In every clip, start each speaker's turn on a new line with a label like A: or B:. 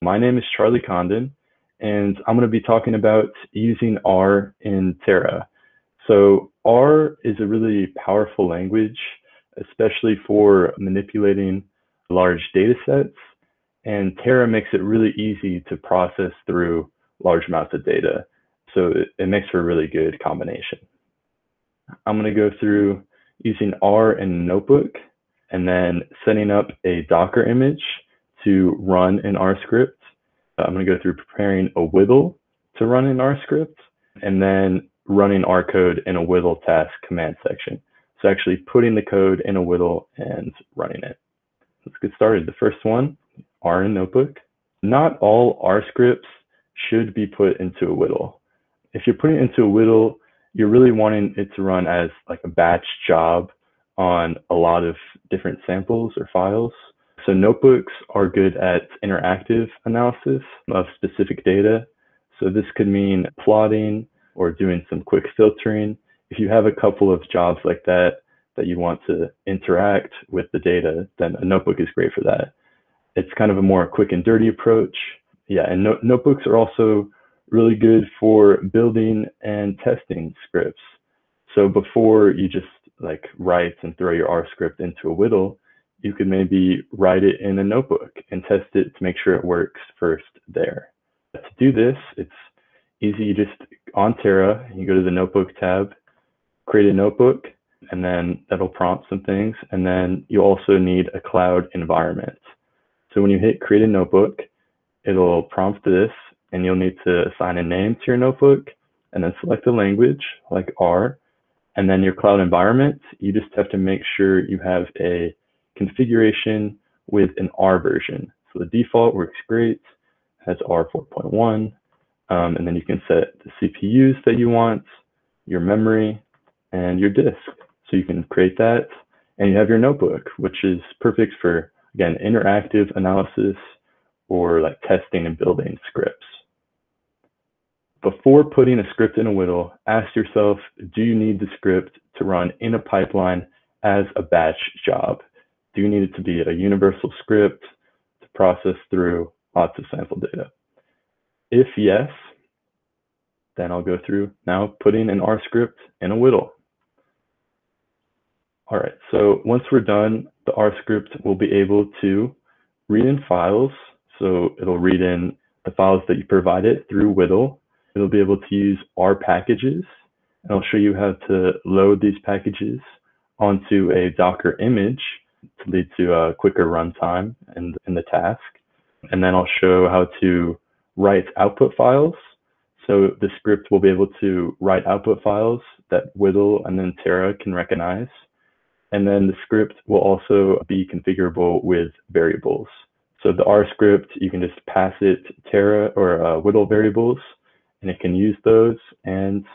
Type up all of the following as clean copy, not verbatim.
A: My name is Charlie Condon, and I'm going to be talking about using R in Terra. So R is a really powerful language, especially for manipulating large data sets, and Terra makes it really easy to process through large amounts of data. So it makes for a really good combination. I'm going to go through using R in a notebook and then setting up a Docker image to run in R script. I'm going to go through preparing a WDL to run in R script and then running R code in a WDL task command section. So actually putting the code in a WDL and running it. Let's get started. The first one, R in notebook. Not all R scripts should be put into a WDL. If you're putting it into a WDL, you're really wanting it to run as like a batch job on a lot of different samples or files. So notebooks are good at interactive analysis of specific data. So this could mean plotting or doing some quick filtering. If you have a couple of jobs like that you want to interact with the data, then a notebook is great for that. It's kind of a more quick and dirty approach. Yeah, and notebooks are also really good for building and testing scripts. So before you just like write and throw your R script into a WDL, you could maybe write it in a notebook and test it to make sure it works first there. To do this, it's easy. You just, on Terra, you go to the notebook tab, create a notebook, and then that'll prompt some things. And then you also need a cloud environment. So when you hit create a notebook, it'll prompt this, and you'll need to assign a name to your notebook and then select a language like R. And then your cloud environment, you just have to make sure you have a configuration with an R version. So the default works great, has R 4.1, and then you can set the CPUs that you want, your memory, and your disk. So you can create that, and you have your notebook, which is perfect for, again, interactive analysis or like testing and building scripts. Before putting a script in a WDL, ask yourself, do you need the script to run in a pipeline as a batch job? Do you need it to be a universal script to process through lots of sample data? If yes, then I'll go through now putting an R script in a WDL. All right, so once we're done, the R script will be able to read in files. So it'll read in the files that you provide it through WDL. It'll be able to use R packages, and I'll show you how to load these packages onto a Docker image to lead to a quicker runtime in the task. And then I'll show how to write output files. So the script will be able to write output files that WDL and then Terra can recognize. And then the script will also be configurable with variables. So the R script, you can just pass it Terra or WDL variables, and it can use those and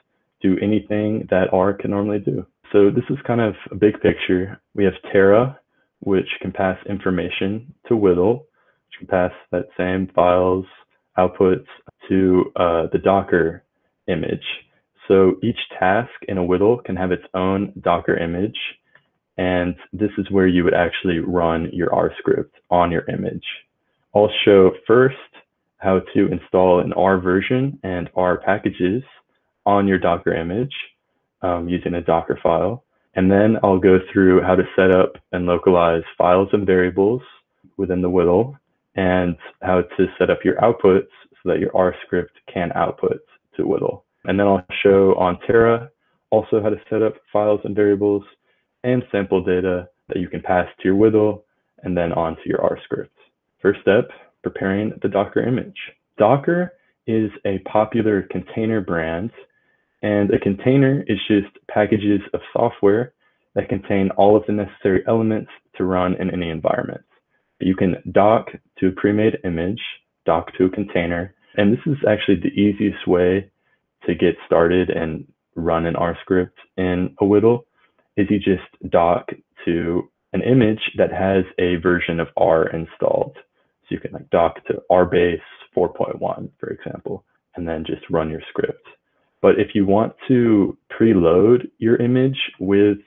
A: do anything that R can normally do. So this is kind of a big picture. We have Terra, which can pass information to WDL, which can pass that same files, outputs to the Docker image. So each task in a WDL can have its own Docker image, and this is where you would actually run your R script on your image. I'll show first how to install an R version and R packages on your Docker image using a Docker file. And then I'll go through how to set up and localize files and variables within the WDL and how to set up your outputs so that your R script can output to WDL. And then I'll show on Terra also how to set up files and variables and sample data that you can pass to your WDL and then onto your R script. First step, preparing the Docker image. Docker is a popular container brand, and a container is just packages of software that contain all of the necessary elements to run in any environment. You can dock to a pre-made image, dock to a container, and this is actually the easiest way to get started and run an R script in a WDL, is you just dock to an image that has a version of R installed. So you can like dock to rbase 4.1, for example, and then just run your script. But if you want to preload your image with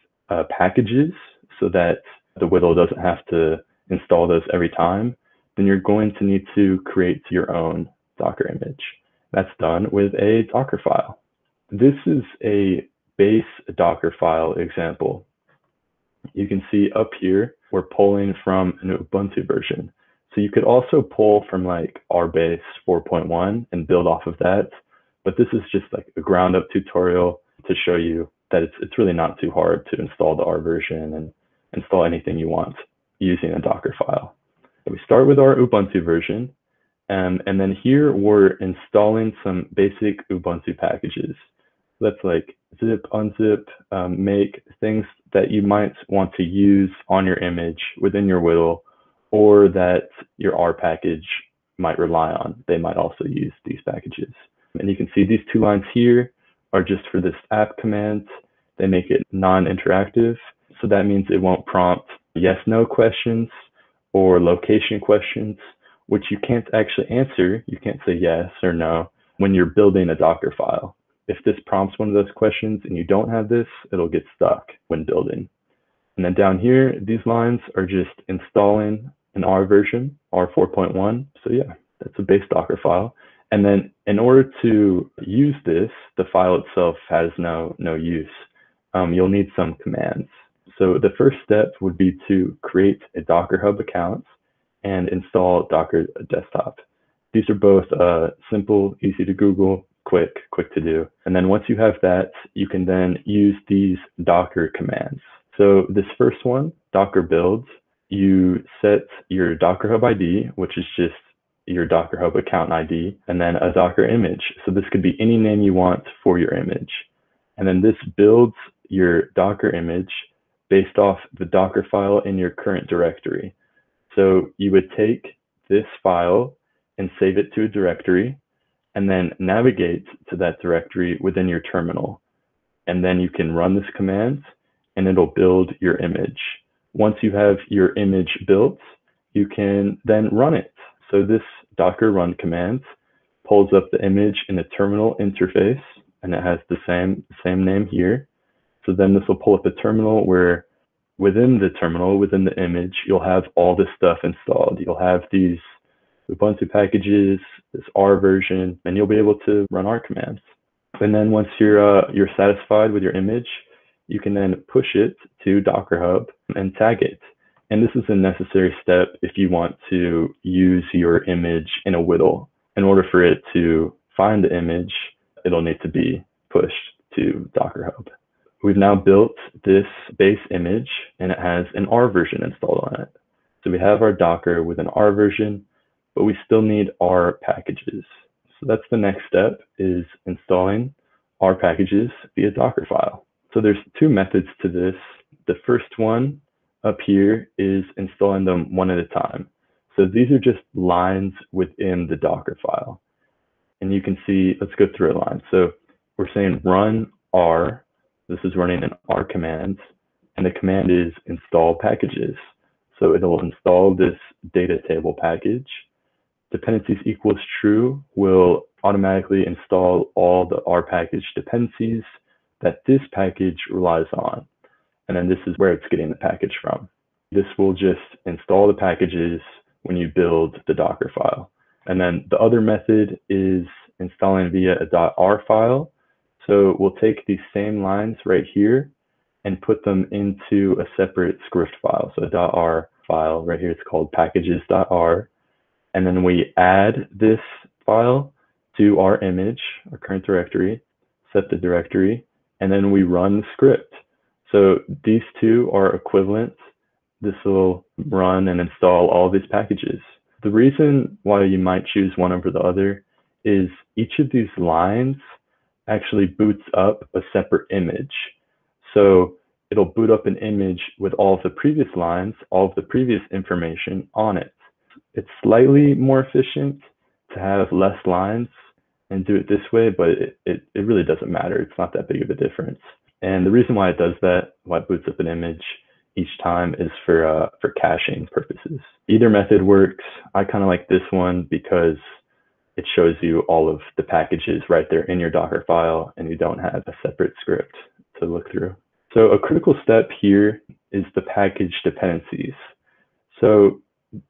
A: packages so that the WDL doesn't have to install those every time, then you're going to need to create your own Docker image. That's done with a Docker file. This is a base Docker file example. You can see up here, we're pulling from an Ubuntu version. So you could also pull from like RBase 4.1 and build off of that. But this is just like a ground up tutorial to show you that it's really not too hard to install the R version and install anything you want using a Docker file. So we start with our Ubuntu version. And then here we're installing some basic Ubuntu packages. That's like zip, unzip, make, things that you might want to use on your image within your WDL, or that your R package might rely on. They might also use these packages. And you can see these two lines here are just for this app command. They make it non-interactive. So that means it won't prompt yes, no questions or location questions, which you can't actually answer. You can't say yes or no when you're building a Docker file. If this prompts one of those questions and you don't have this, it'll get stuck when building. And then down here, these lines are just installing an R version, R 4.1. So yeah, that's a base Docker file. And then in order to use this, the file itself has no use. You'll need some commands. So the first step would be to create a Docker Hub account and install Docker Desktop. These are both simple, easy to Google, quick to do. And then once you have that, you can then use these Docker commands. So this first one, Docker builds, you set your Docker Hub ID, which is just your Docker Hub account ID, and then a Docker image. So this could be any name you want for your image. And then this builds your Docker image based off the Docker file in your current directory. So you would take this file and save it to a directory, and then navigate to that directory within your terminal. And then you can run this command and it'll build your image. Once you have your image built, you can then run it. So this Docker run command pulls up the image in a terminal interface, and it has the same name here. So then this will pull up a terminal where within the terminal, within the image, you'll have all this stuff installed. You'll have these Ubuntu packages, this R version, and you'll be able to run R commands. And then once you're satisfied with your image, you can then push it to Docker Hub and tag it. And this is a necessary step if you want to use your image in a WDL. In order for it to find the image, it'll need to be pushed to Docker Hub. We've now built this base image and it has an R version installed on it. So we have our Docker with an R version, but we still need R packages. So that's the next step, is installing R packages via Docker file. So there's two methods to this. The first one up here is installing them one at a time. So these are just lines within the Docker file. And you can see, let's go through a line. So we're saying run R. This is running an R command, and the command is install packages. So it'll install this data table package. Dependencies equals true will automatically install all the R package dependencies that this package relies on. And then this is where it's getting the package from. This will just install the packages when you build the Docker file. And then the other method is installing via a .r file. So we'll take these same lines right here and put them into a separate script file. So a .r file right here, it's called packages.r. And then we add this file to our image, our current directory, set the directory, and then we run the script. So these two are equivalent. This will run and install all these packages. The reason why you might choose one over the other is each of these lines actually boots up a separate image. So it'll boot up an image with all of the previous lines, all of the previous information on it. It's slightly more efficient to have less lines and do it this way, but it really doesn't matter. It's not that big of a difference. And the reason why it does that, why it boots up an image each time, is for caching purposes. Either method works. I kind of like this one because it shows you all of the packages right there in your Docker file, and you don't have a separate script to look through. So a critical step here is the package dependencies. So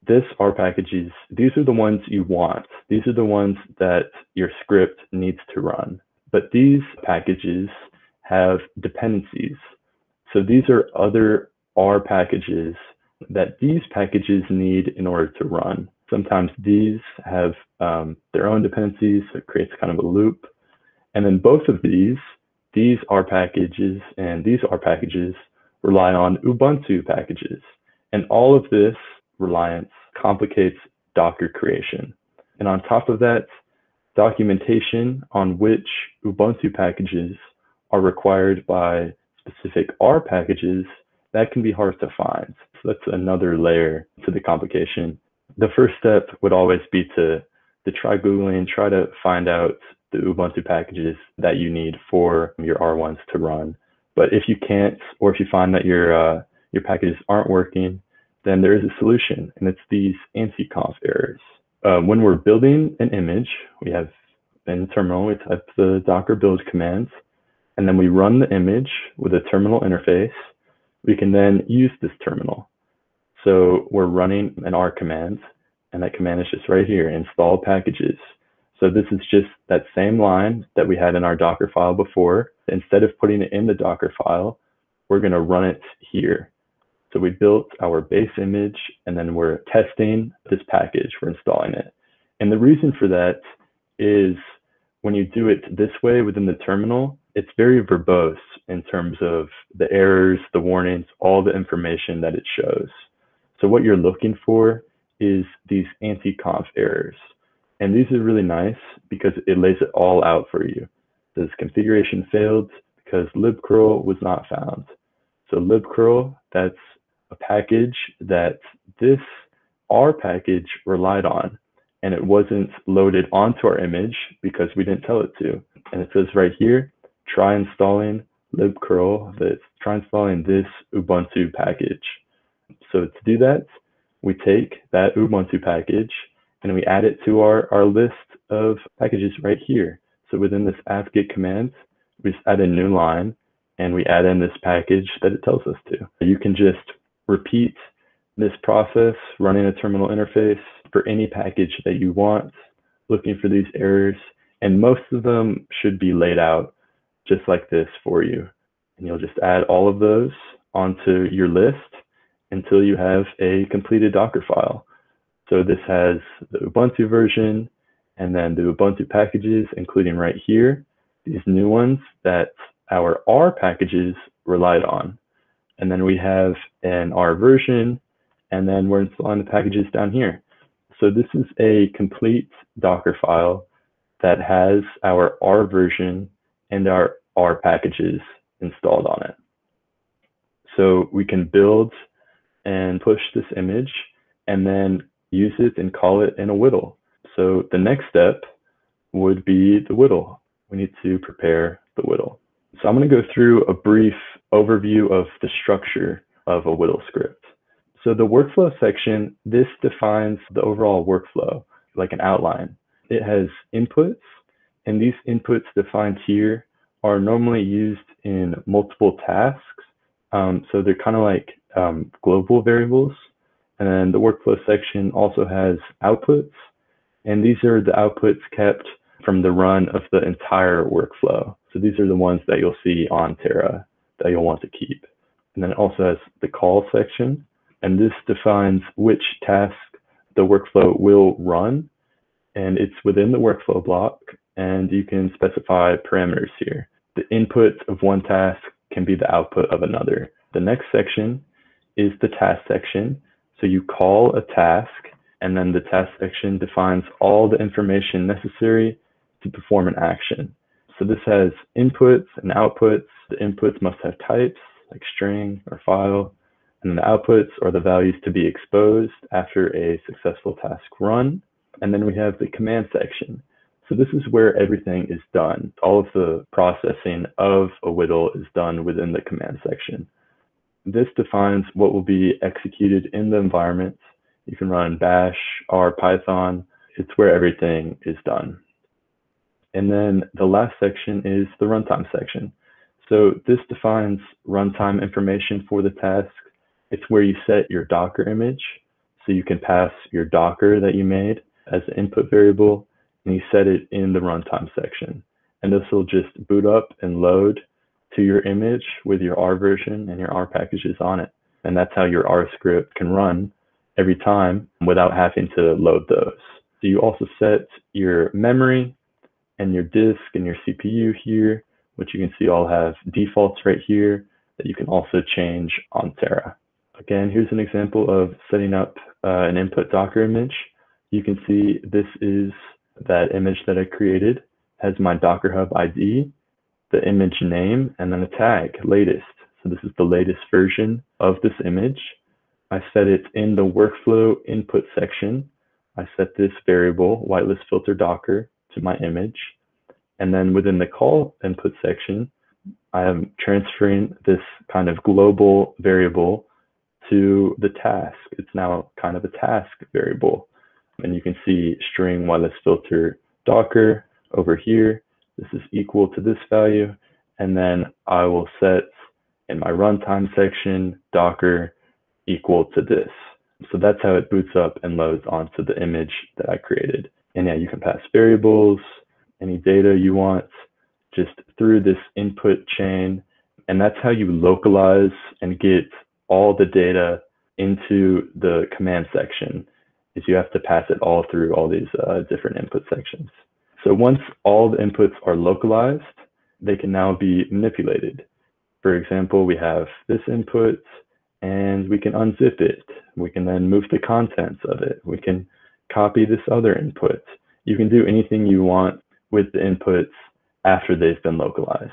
A: this R packages, these are the ones you want. These are the ones that your script needs to run. But these packages have dependencies. So these are other R packages that these packages need in order to run. Sometimes these have their own dependencies, so it creates kind of a loop. And then both of these R packages and these R packages rely on Ubuntu packages. And all of this reliance complicates Docker creation. And on top of that, documentation on which Ubuntu packages are required by specific R packages, that can be hard to find. So that's another layer to the complication. The first step would always be to try Googling, try to find out the Ubuntu packages that you need for your R1s to run. But if you can't, or if you find that your packages aren't working, then there is a solution, and it's these anti-conf errors. When we're building an image, we have in terminal, we type the docker build commands, and then we run the image with a terminal interface. We can then use this terminal. So we're running an R command, and that command is just right here, install packages. So this is just that same line that we had in our Docker file before. Instead of putting it in the Docker file, we're going to run it here. So we built our base image, and then we're testing this package, we're installing it. And the reason for that is when you do it this way within the terminal, it's very verbose in terms of the errors, the warnings, all the information that it shows. So what you're looking for is these anti-conf errors. And these are really nice because it lays it all out for you. This configuration failed because libcurl was not found. So libcurl, that's a package that this R package relied on, and it wasn't loaded onto our image because we didn't tell it to. And it says right here, try installing libcurl, try installing this Ubuntu package. So to do that, we take that Ubuntu package and we add it to our list of packages right here. So within this apt-get command, we just add a new line and we add in this package that it tells us to. You can just repeat this process, running a terminal interface for any package that you want, looking for these errors, and most of them should be laid out just like this for you. And you'll just add all of those onto your list until you have a completed Docker file. So this has the Ubuntu version, and then the Ubuntu packages, including right here, these new ones that our R packages relied on. And then we have an R version, and then we're installing the packages down here. So this is a complete Docker file that has our R version and our R packages installed on it. So we can build and push this image and then use it and call it in a WDL. So the next step would be the WDL. We need to prepare the WDL. So I'm going to go through a brief overview of the structure of a WDL script. So the workflow section, this defines the overall workflow, like an outline. It has inputs, and these inputs defined here are normally used in multiple tasks. So they're kind of like global variables. And then the workflow section also has outputs, and these are the outputs kept from the run of the entire workflow. So these are the ones that you'll see on Terra that you'll want to keep. And then it also has the call section, and this defines which task the workflow will run, and it's within the workflow block, and you can specify parameters here. The input of one task can be the output of another. The next section is the task section. So you call a task, and then the task section defines all the information necessary to perform an action. So this has inputs and outputs. The inputs must have types like string or file, and then the outputs are the values to be exposed after a successful task run. And then we have the command section. So this is where everything is done. All of the processing of a WDL is done within the command section. This defines what will be executed in the environment. You can run Bash, R, Python. It's where everything is done. And then the last section is the runtime section. So this defines runtime information for the task. It's where you set your Docker image. So you can pass your Docker that you made as an input variable, and you set it in the runtime section. And this will just boot up and load to your image with your R version and your R packages on it. And that's how your R script can run every time without having to load those. So you also set your memory and your disk and your CPU here, which you can see all have defaults right here that you can also change on Terra. Again, here's an example of setting up an input Docker image. You can see this is that image that I created. It has my Docker Hub ID, the image name, and then a tag, latest. So this is the latest version of this image. I set it in the workflow input section. I set this variable, whitelist filter Docker, to my image. And then within the call input section, I am transferring this kind of global variable to the task. It's now kind of a task variable. And you can see string whitelist filter Docker over here. This is equal to this value. And then I will set in my runtime section, Docker equal to this. So that's how it boots up and loads onto the image that I created. And yeah, you can pass variables, any data you want, just through this input chain. And that's how you localize and get all the data into the command section, is you have to pass it all through all these different input sections. So once all the inputs are localized, they can now be manipulated. For example, we have this input and we can unzip it. We can then move the contents of it. We can copy this other input. You can do anything you want with the inputs after they've been localized.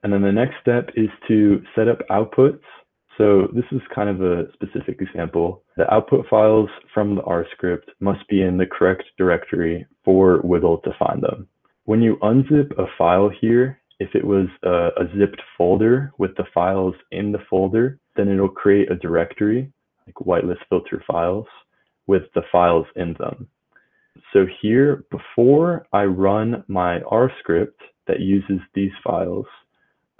A: And then the next step is to set up outputs. So this is kind of a specific example. The output files from the R script must be in the correct directory for WDL to find them. When you unzip a file here, if it was a zipped folder with the files in the folder, then it'll create a directory, like whitelist filter files, with the files in them. So here, before I run my R script that uses these files,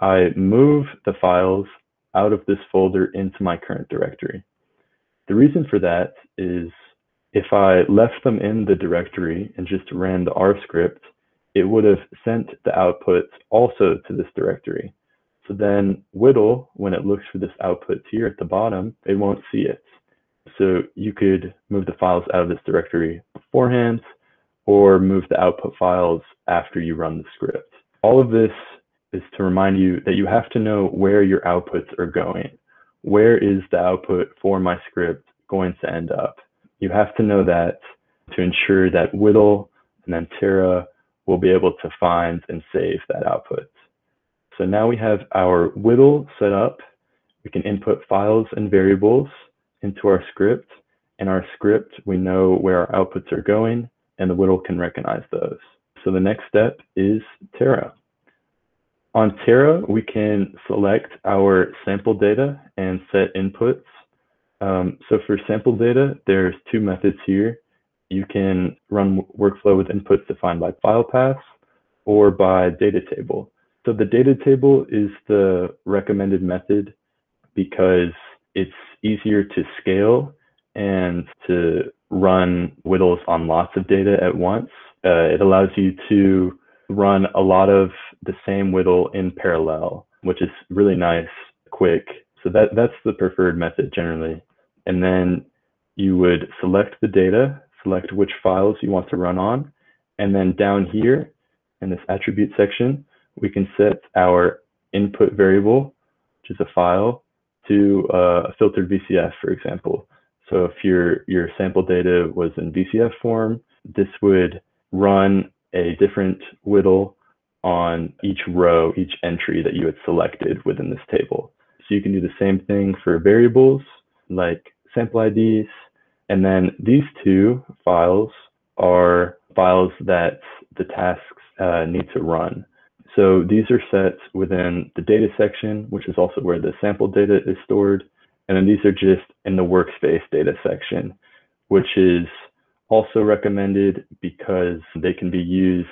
A: I move the files out of this folder into my current directory. The reason for that is if I left them in the directory and just ran the R script, it would have sent the outputs also to this directory. So then WDL, when it looks for this output here at the bottom, it won't see it. So you could move the files out of this directory beforehand or move the output files after you run the script. All of this is to remind you that you have to know where your outputs are going. Where is the output for my script going to end up? You have to know that to ensure that WDL and then Terra will be able to find and save that output. So now we have our WDL set up. We can input files and variables into our script. In our script, we know where our outputs are going, and the WDL can recognize those. So the next step is Terra. On Terra, we can select our sample data and set inputs. So for sample data, there's two methods here. You can run workflow with inputs defined by file paths or by data table. So the data table is the recommended method because it's easier to scale and to run WDLs on lots of data at once. It allows you to run a lot of the same WDL in parallel, which is really nice, quick. So that's the preferred method generally. And then you would select the data, select which files you want to run on. And then down here in this attribute section, we can set our input variable, which is a file, to a filtered VCF, for example. So if your sample data was in VCF form, this would run a different WDL on each row, each entry that you had selected within this table. So you can do the same thing for variables like sample IDs. And then these two files are files that the tasks need to run. So these are set within the data section, which is also where the sample data is stored. And then these are just in the workspace data section, which is also recommended because they can be used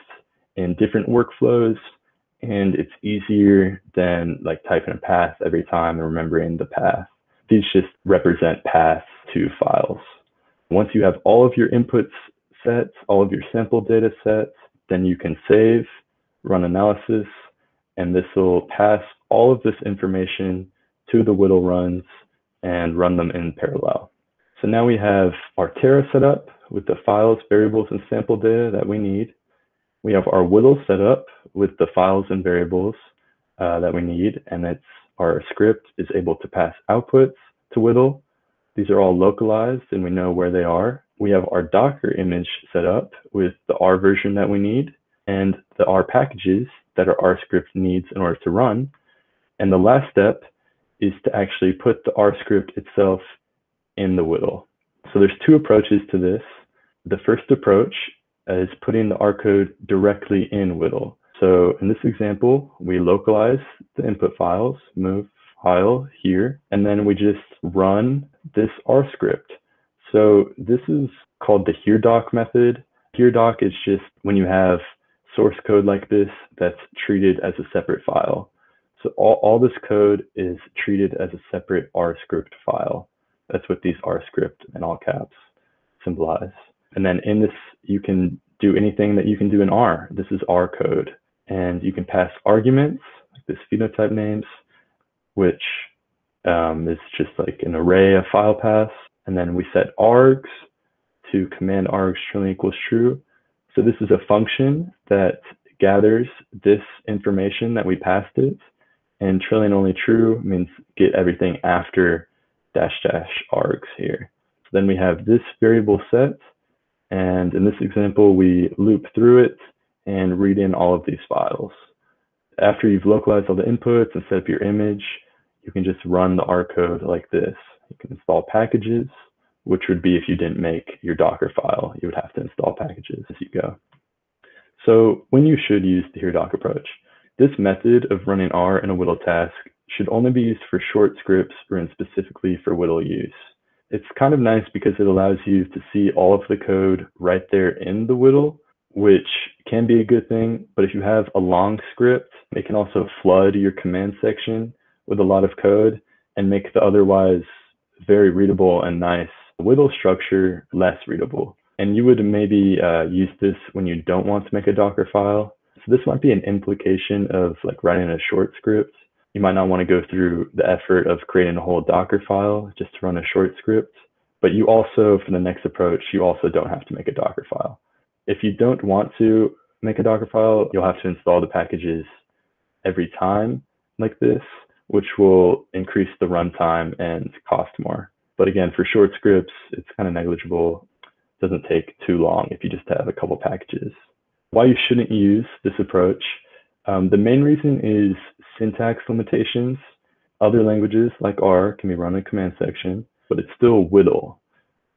A: in different workflows and it's easier than like typing a path every time and remembering the path. These just represent paths to files. Once you have all of your inputs set, all of your sample data set, then you can save, run analysis, and this will pass all of this information to the WDL runs and run them in parallel. So now we have our Terra set up with the files, variables, and sample data that we need. We have our WDL set up with the files and variables that we need, and our script is able to pass outputs to WDL. These are all localized and we know where they are. We have our Docker image set up with the R version that we need and the R packages that our R script needs in order to run. And the last step is to actually put the R script itself in the WDL. So there's two approaches to this. The first approach is putting the R code directly in WDL. So in this example, we localize the input files, move file here, and then we just run this R script. So this is called the Heredoc method. Heredoc is just when you have source code like this that's treated as a separate file. So all this code is treated as a separate R script file. That's what these R script in all caps symbolize. And then in this, you can do anything that you can do in R. This is R code. And you can pass arguments, like this phenotype names, which is just like an array of file paths. And then we set args to command args trillion equals true. So this is a function that gathers this information that we passed it. And trillion only true means get everything after dash dash args here. So then we have this variable set. And in this example, we loop through it and read in all of these files. After you've localized all the inputs and set up your image, you can just run the R code like this. You can install packages, which would be if you didn't make your Docker file, you would have to install packages as you go. So when you should use the Heredoc approach, this method of running R in a WDL task should only be used for short scripts written specifically for WDL use. It's kind of nice because it allows you to see all of the code right there in the WDL, which can be a good thing. But if you have a long script, it can also flood your command section with a lot of code and make the otherwise very readable and nice WDL structure less readable. And you would maybe use this when you don't want to make a Docker file. So this might be an implication of like writing a short script. You might not want to go through the effort of creating a whole Docker file just to run a short script. But you also, for the next approach, you also don't have to make a Docker file. If you don't want to make a Docker file, you'll have to install the packages every time like this, which will increase the runtime and cost more. But again, for short scripts, it's kind of negligible. It doesn't take too long if you just have a couple packages. Why you shouldn't use this approach, the main reason is syntax limitations. Other languages like R can be run in command section, but it's still WDL.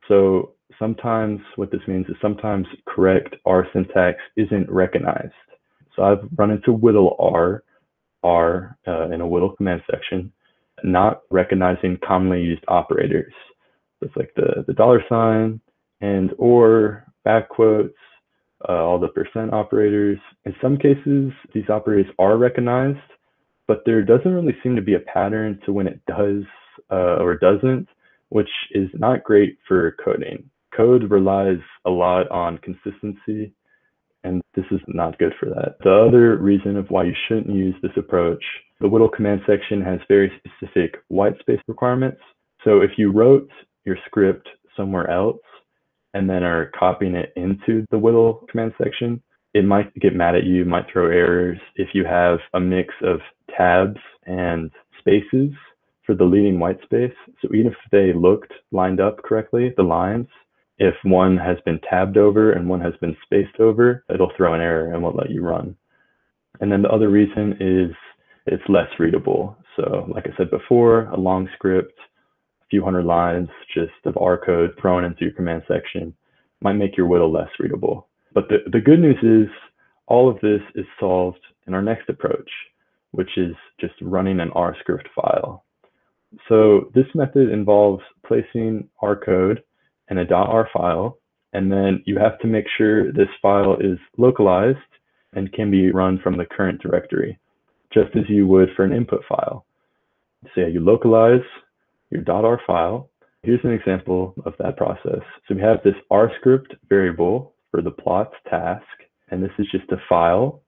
A: So sometimes what this means is sometimes correct R syntax isn't recognized. So I've run into WDL R in a WDL command section, not recognizing commonly used operators. So it's like the $, and or back quotes, all the % operators. In some cases, these operators are recognized, but there doesn't really seem to be a pattern to when it does or doesn't, which is not great for coding. Code relies a lot on consistency, and this is not good for that. The other reason of why you shouldn't use this approach, the WDL command section has very specific white space requirements. So if you wrote your script somewhere else and then are copying it into the WDL command section, it might get mad at you, might throw errors if you have a mix of tabs and spaces for the leading white space. So even if they looked lined up correctly, the lines, if one has been tabbed over and one has been spaced over, it'll throw an error and won't let you run. And then the other reason is it's less readable. So like I said before, a long script, a few hundred lines just of R code thrown into your command section might make your WDL less readable. But the good news is all of this is solved in our next approach, which is just running an R script file. So this method involves placing R code in a .r file, and then you have to make sure this file is localized and can be run from the current directory, just as you would for an input file. So yeah, you localize your .r file. Here's an example of that process. So we have this R script variable for the plots task, and this is just a file.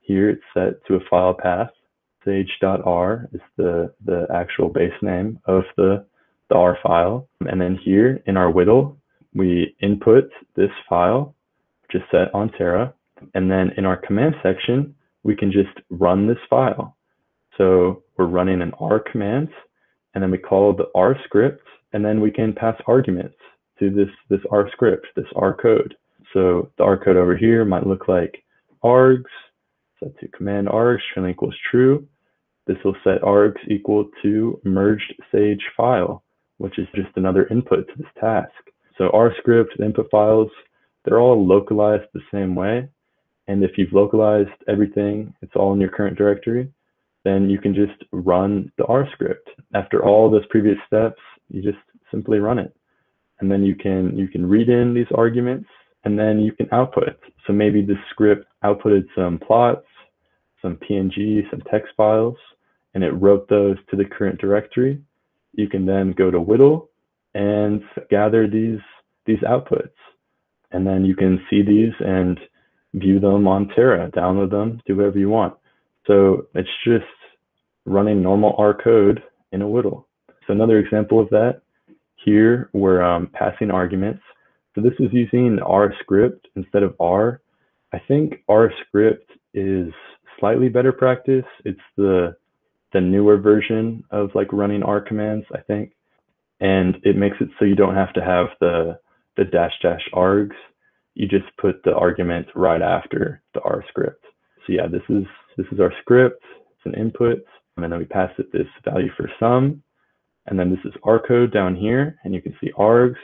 A: Here it's set to a file path. Sage.r is the actual base name of the R file. And then here in our WDL, we input this file, which is set on Terra. And then in our command section, we can just run this file. So we're running an R command, and then we call the R script, and then we can pass arguments to this R script, this R code. So the R code over here might look like args, set to command args, string equals true. This will set args equal to merged sage file, which is just another input to this task. So R script, the input files, they're all localized the same way. And if you've localized everything, it's all in your current directory, then you can just run the R script. After all those previous steps, you just simply run it. And then you can read in these arguments, and then you can output. So maybe this script outputted some plots, some PNG, some text files, and it wrote those to the current directory. You can then go to WDL and gather these outputs. And then you can see these and view them on Terra, download them, do whatever you want. So it's just running normal R code in a WDL. So another example of that, here we're passing arguments. So this is using R script instead of R. I think R script is slightly better practice. It's the newer version of like running R commands, I think. And it makes it so you don't have to have the --args. You just put the argument right after the R script. So yeah, this is our script. It's an input, and then we pass it this value for sum. And then this is R code down here, and you can see args,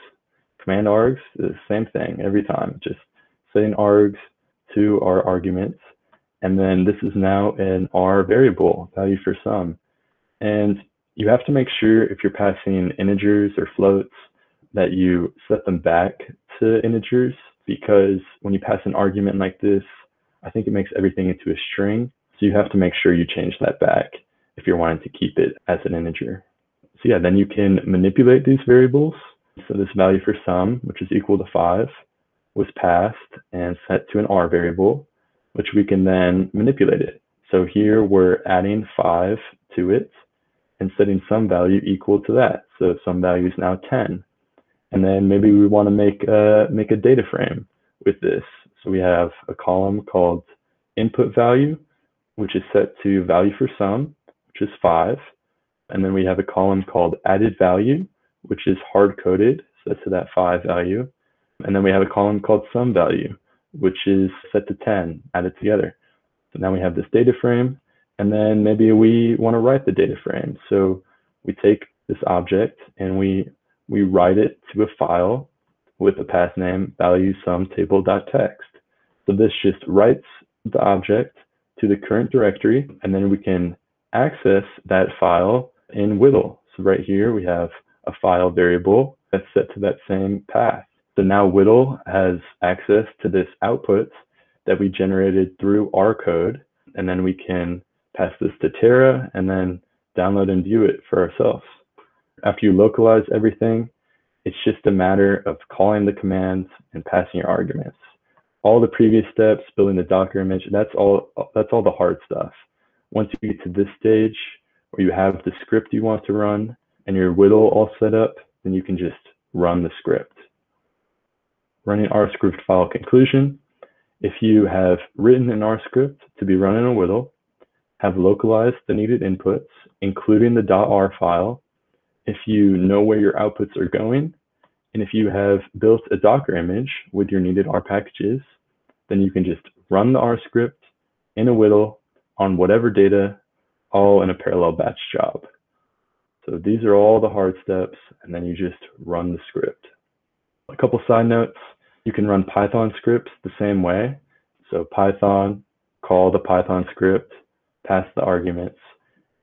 A: command args, the same thing every time, just setting args to our arguments. And then this is now an R variable, value for sum. And you have to make sure if you're passing integers or floats that you set them back to integers, because when you pass an argument like this, I think it makes everything into a string. So you have to make sure you change that back if you're wanting to keep it as an integer. So yeah, then you can manipulate these variables. So this value for sum, which is equal to 5, was passed and set to an R variable, which we can then manipulate it. So here we're adding 5 to it and setting some value equal to that. So some value is now 10. And then maybe we want to make a data frame with this. So we have a column called input value, which is set to value for sum, which is 5. And then we have a column called added value, which is hard-coded, set to that 5 value. And then we have a column called sum value, which is set to 10, added together. So now we have this data frame, and then maybe we want to write the data frame. So we take this object and we write it to a file with a path name value sum table.txt. So this just writes the object to the current directory, and then we can access that file in WDL. So right here we have a file variable that's set to that same path. So now WDL has access to this output that we generated through our code, and then we can pass this to Terra and then download and view it for ourselves. After you localize everything, it's just a matter of calling the commands and passing your arguments. All the previous steps, building the Docker image, that's all the hard stuff. Once you get to this stage where you have the script you want to run and your WDL all set up, then you can just run the script. Running R script file conclusion. If you have written an R script to be run in a WDL, have localized the needed inputs, including the .r file, if you know where your outputs are going, and if you have built a Docker image with your needed R packages, then you can just run the R script in a WDL on whatever data, all in a parallel batch job. So these are all the hard steps, and then you just run the script. A couple side notes, you can run Python scripts the same way. So Python, call the Python script, pass the arguments,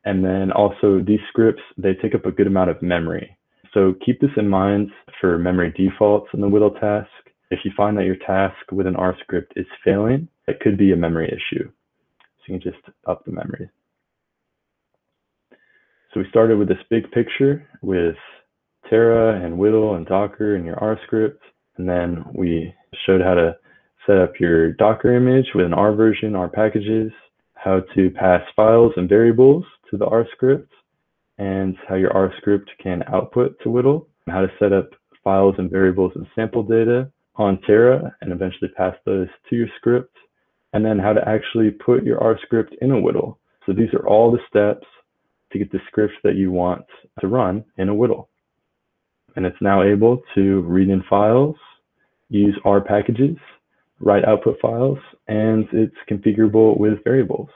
A: and then also these scripts, they take up a good amount of memory. So keep this in mind for memory defaults in the WDL task. If you find that your task with an R script is failing, it could be a memory issue. So you can just up the memory. So we started with this big picture with Terra and WDL and Docker and your R script. And then we showed how to set up your Docker image with an R version, R packages, how to pass files and variables to the R script, and how your R script can output to WDL, how to set up files and variables and sample data on Terra and eventually pass those to your script, and then how to actually put your R script in a WDL. So these are all the steps to get the script that you want to run in a WDL. And it's now able to read in files, use R packages, write output files, and it's configurable with variables.